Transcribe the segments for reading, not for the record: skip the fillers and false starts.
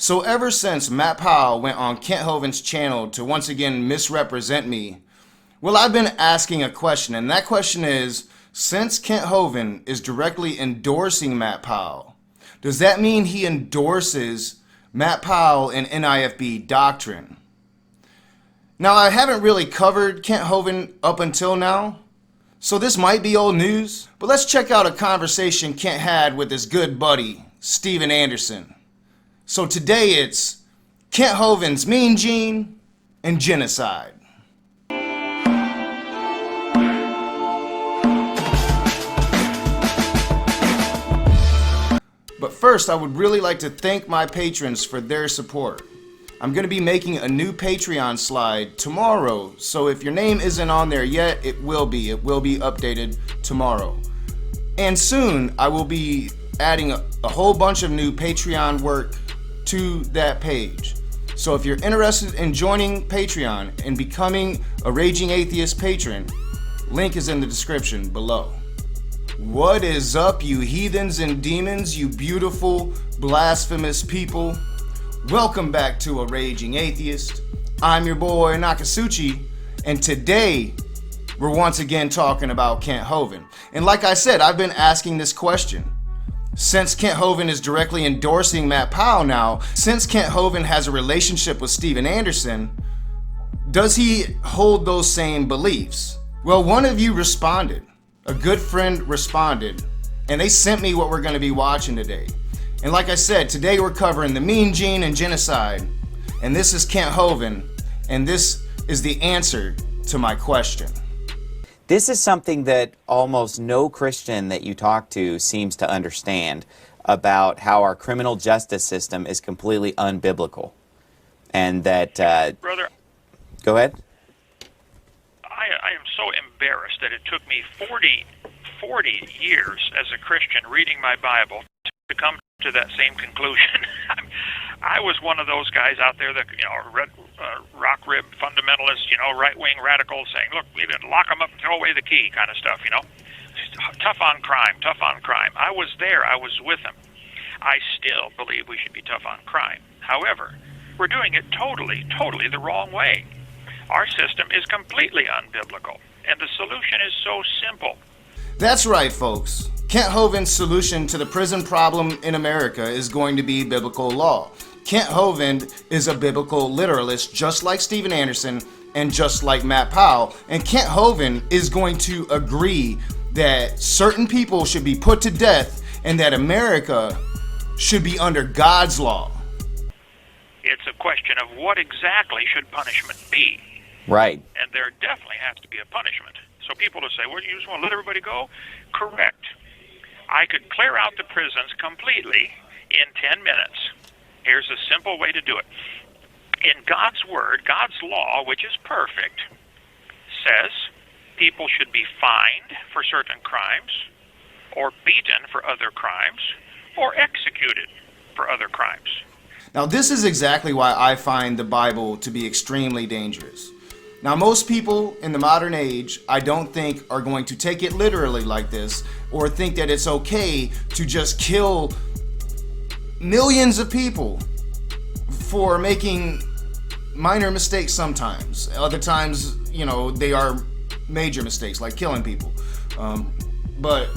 So ever since Matt Powell went on Kent Hovind's channel to once again misrepresent me, well, I've been asking a question, and that question is, since Kent Hovind is directly endorsing Matt Powell, does that mean he endorses Matt Powell and NIFB doctrine? Now, I haven't really covered Kent Hovind up until now, so this might be old news, but let's check out a conversation Kent had with his good buddy, Steven Anderson. So today it's Kent Hovind's Mean Gene and Genocide. But first, I would really like to thank my patrons for their support. I'm going to be making a new Patreon slide tomorrow, so if your name isn't on there yet, it will be. It will be updated tomorrow. And soon, I will be adding a whole bunch of new Patreon work to that page. So if you're interested in joining Patreon and becoming a Raging Atheist patron, link is in the description below. What is up, you heathens and demons, you beautiful, blasphemous people? Welcome back to A Raging Atheist. I'm your boy Nakasuchi, and today we're once again talking about Kent Hovind. And like I said, I've been asking this question. Since Kent Hovind is directly endorsing Matt Powell now, since Kent Hovind has a relationship with Steven Anderson, does he hold those same beliefs? Well, one of you responded. A good friend responded, and they sent me what we're going to be watching today. And like I said, today we're covering the Mean Gene and Genocide, and this is Kent Hovind, and this is the answer to my question. This is something that almost no Christian that you talk to seems to understand about how our criminal justice system is completely unbiblical. And that... Brother, go ahead. I am so embarrassed that it took me 40 years as a Christian reading my Bible to come to that same conclusion. I was one of those guys out there that, rock rib fundamentalists, right-wing radicals saying, look, we didn't lock them up and throw away the key kind of stuff, Tough on crime, tough on crime. I was there. I was with them. I still believe we should be tough on crime. However, we're doing it totally the wrong way. Our system is completely unbiblical, and the solution is so simple. That's right, folks. Kent Hovind's solution to the prison problem in America is going to be biblical law. Kent Hovind is a biblical literalist, just like Steven Anderson and just like Matt Powell. And Kent Hovind is going to agree that certain people should be put to death and that America should be under God's law. It's a question of what exactly should punishment be. Right. And there definitely has to be a punishment. So people will say, well, you just want to let everybody go? Correct. I could clear out the prisons completely in 10 minutes. Here's a simple way to do it. In God's Word, God's law, which is perfect, says people should be fined for certain crimes, or beaten for other crimes, or executed for other crimes. Now, this is exactly why I find the Bible to be extremely dangerous. Now, most people in the modern age, I don't think, are going to take it literally like this, or think that it's okay to just kill millions of people for making minor mistakes sometimes. Other times, they are major mistakes, like killing people. But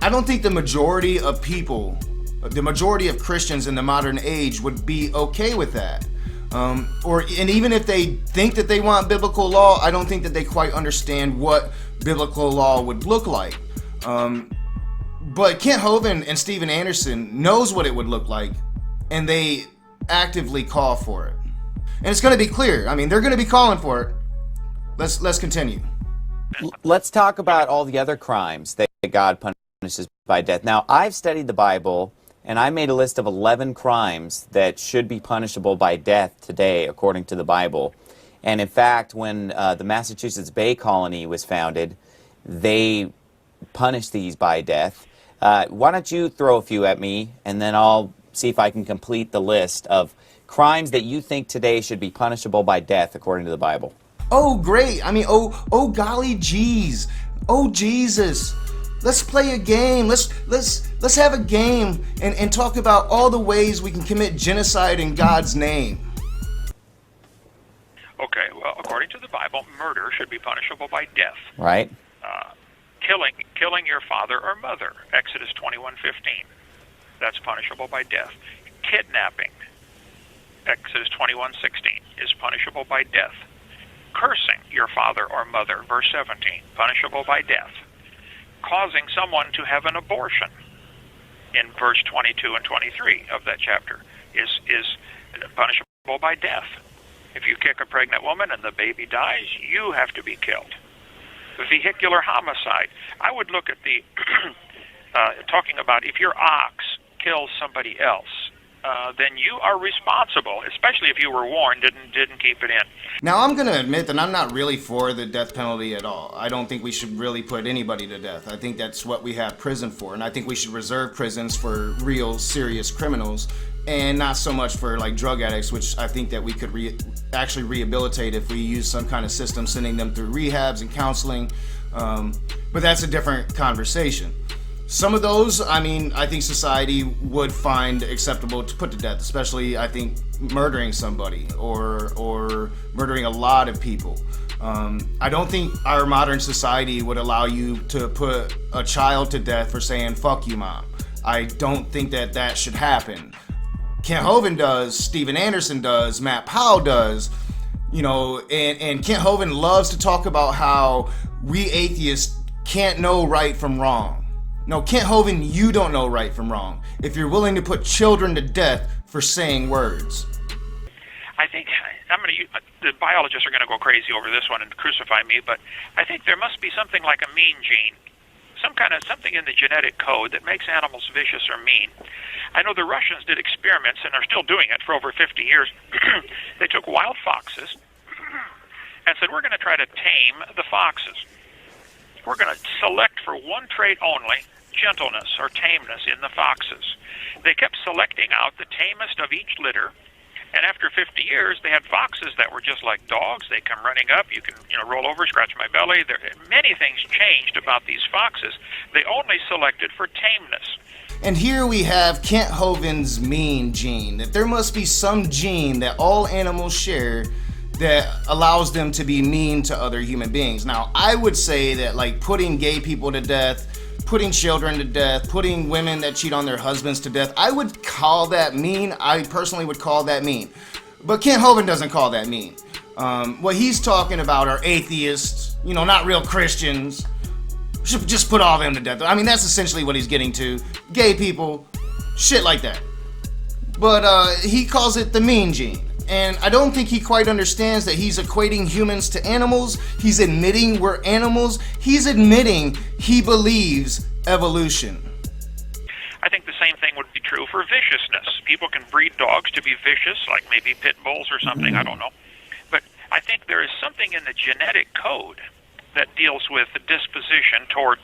I don't think the majority of people, the majority of Christians in the modern age would be okay with that. And even if they think that they want biblical law, I don't think that they quite understand what biblical law would look like. But Kent Hovind and Steven Anderson knows what it would look like, and they actively call for it. And it's going to be clear. I mean, they're going to be calling for it. Let's continue. Let's talk about all the other crimes that God punishes by death. Now, I've studied the Bible, and I made a list of 11 crimes that should be punishable by death today, according to the Bible. And in fact, when the Massachusetts Bay Colony was founded, they punished these by death. Why don't you throw a few at me, and then I'll see if I can complete the list of crimes that you think today should be punishable by death, according to the Bible. Oh, great. I mean, oh golly geez. Oh, Jesus. Let's play a game. Let's have a game and talk about all the ways we can commit genocide in God's name. Okay, well, according to the Bible, murder should be punishable by death. Right. Killing your father or mother, Exodus 21:15. That's punishable by death. Kidnapping, Exodus 21:16, is punishable by death. Cursing your father or mother, verse 17, punishable by death. Causing someone to have an abortion, in verse 22 and 23 of that chapter, is punishable by death. If you kick a pregnant woman and the baby dies, you have to be killed. Vehicular homicide. I would look at the talking about if your ox kills somebody else, then you are responsible, especially if you were warned, didn't keep it in. Now, I'm going to admit that I'm not really for the death penalty at all. I don't think we should really put anybody to death. I think that's what we have prison for, and I think we should reserve prisons for real serious criminals and not so much for like drug addicts, which I think that we could actually rehabilitate if we use some kind of system, sending them through rehabs and counseling. But that's a different conversation. Some of those, I mean, I think society would find acceptable to put to death, especially, I think, murdering somebody or murdering a lot of people. I don't think our modern society would allow you to put a child to death for saying, "Fuck you, mom." I don't think that that should happen. Kent Hovind does, Steven Anderson does, Matt Powell does, you know, and Kent Hovind loves to talk about how we atheists can't know right from wrong. No, Kent Hovind, you don't know right from wrong if you're willing to put children to death for saying words. I think the biologists are going to go crazy over this one and crucify me, but I think there must be something like a mean gene, something in the genetic code that makes animals vicious or mean. I know the Russians did experiments and are still doing it for over 50 years. They took wild foxes and said, we're going to try to tame the foxes. We're going to select for one trait only, gentleness or tameness in the foxes. They kept selecting out the tamest of each litter, and after 50 years, they had foxes that were just like dogs. They come running up. You can, roll over, scratch my belly. Many things changed about these foxes. They only selected for tameness. And here we have Kent Hovind's mean gene, that there must be some gene that all animals share that allows them to be mean to other human beings. Now, I would say that like putting gay people to death, putting children to death, putting women that cheat on their husbands to death, I would call that mean. I personally would call that mean. But Kent Hovind doesn't call that mean. What he's talking about are atheists, not real Christians. Should just put all of them to death. I mean, that's essentially what he's getting to. Gay people, shit like that. But he calls it the mean gene. And I don't think he quite understands that he's equating humans to animals. He's admitting we're animals. He's admitting he believes evolution. I think the same thing would be true for viciousness. People can breed dogs to be vicious, like maybe pit bulls or something, I don't know. But I think there is something in the genetic code that deals with the disposition toward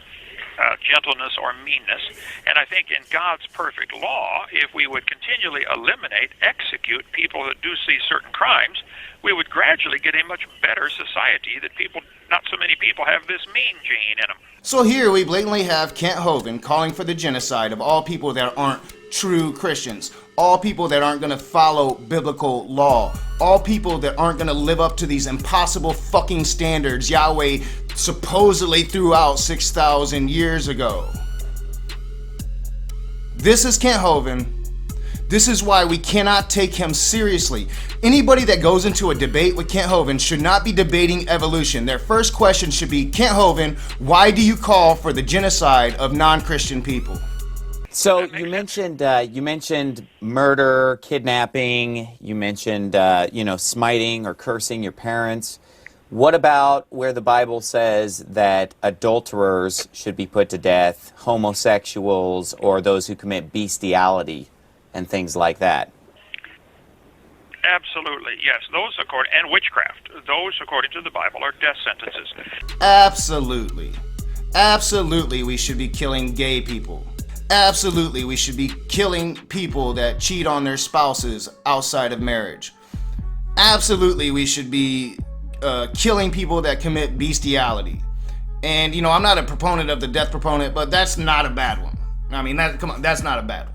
gentleness or meanness. And I think in God's perfect law, if we would continually execute people that do see certain crimes, we would gradually get a much better society that not so many people have this mean gene in them. So here we blatantly have Kent Hovind calling for the genocide of all people that aren't true Christians, all people that aren't going to follow biblical law, all people that aren't going to live up to these impossible fucking standards Yahweh supposedly threw out 6,000 years ago. This is Kent Hovind. This is why we cannot take him seriously. Anybody that goes into a debate with Kent Hovind should not be debating evolution. Their first question should be, Kent Hovind, why do you call for the genocide of non-Christian people? So you mentioned murder, kidnapping. You mentioned smiting or cursing your parents. What about where the Bible says that adulterers should be put to death, homosexuals, or those who commit bestiality and things like that? Absolutely, yes. And witchcraft. Those, according to the Bible, are death sentences. Absolutely. Absolutely, we should be killing gay people. Absolutely, we should be killing people that cheat on their spouses outside of marriage. Absolutely, we should be killing people that commit bestiality. And, you know, I'm not a proponent of the death proponent, but that's not a bad one. I mean, come on, that's not a bad one.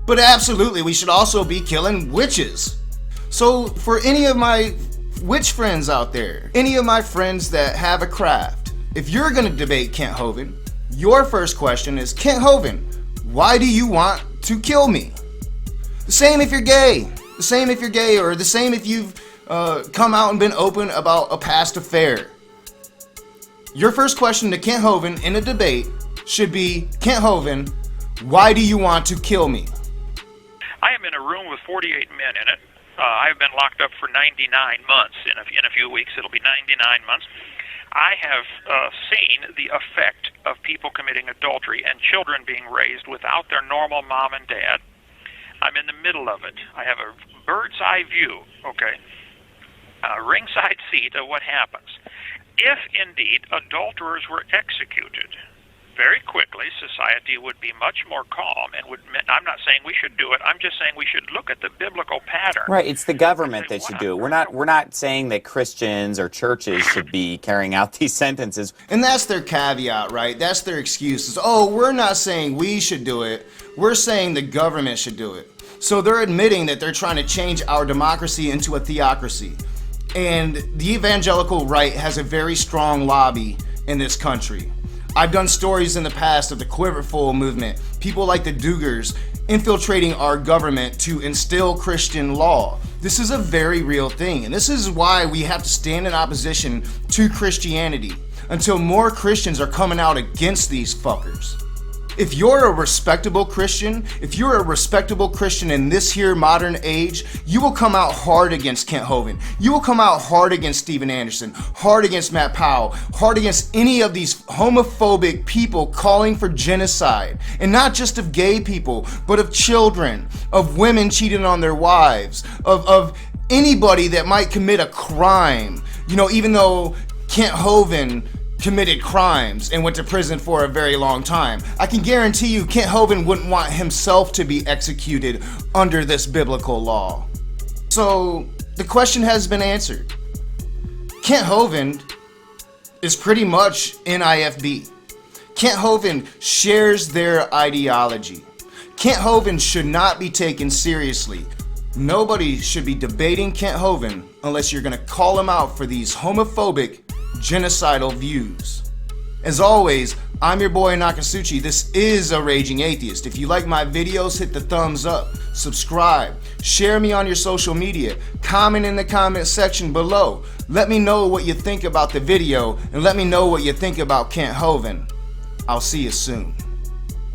But absolutely, we should also be killing witches. So for any of my witch friends out there, any of my friends that have a craft, if you're going to debate Kent Hovind, your first question is, Kent Hovind, why do you want to kill me? The same if you're gay. The same if you're gay, or the same if you've come out and been open about a past affair. Your first question to Kent Hovind in a debate should be, Kent Hovind, why do you want to kill me? I am in a room with 48 men in it. I've been locked up for 99 months. In a few weeks, it'll be 99 months. I have seen the effect of people committing adultery and children being raised without their normal mom and dad. I'm in the middle of it. I have a bird's eye view, okay, a ringside seat of what happens. If indeed adulterers were executed very quickly, society would be much more calm and would. I'm not saying we should do it. I'm just saying we should look at the biblical pattern. Right, it's the government that should do it. We're not saying that Christians or churches should be carrying out these sentences. And that's their caveat, right? That's their excuses. Oh, we're not saying we should do it. We're saying the government should do it. So they're admitting that they're trying to change our democracy into a theocracy. And the evangelical right has a very strong lobby in this country. I've done stories in the past of the Quiverful movement, people like the Duggars infiltrating our government to instill Christian law. This is a very real thing, and this is why we have to stand in opposition to Christianity until more Christians are coming out against these fuckers. If you're a respectable Christian, in this here modern age, you will come out hard against Kent Hovind. You will come out hard against Steven Anderson, hard against Matt Powell, hard against any of these homophobic people calling for genocide. And not just of gay people, but of children, of women cheating on their wives, of anybody that might commit a crime. You know, even though Kent Hovind committed crimes and went to prison for a very long time, I can guarantee you Kent Hovind wouldn't want himself to be executed under this biblical law. So the question has been answered. Kent Hovind is pretty much NIFB. Kent Hovind shares their ideology. Kent Hovind should not be taken seriously. Nobody should be debating Kent Hovind unless you're going to call him out for these homophobic, genocidal views. As always, I'm your boy Nakasuchi. This is A Raging Atheist. If you like my videos, hit the thumbs up, subscribe, share me on your social media, comment in the comment section below. Let me know what you think about the video, and let me know what you think about Kent Hovind. I'll see you soon.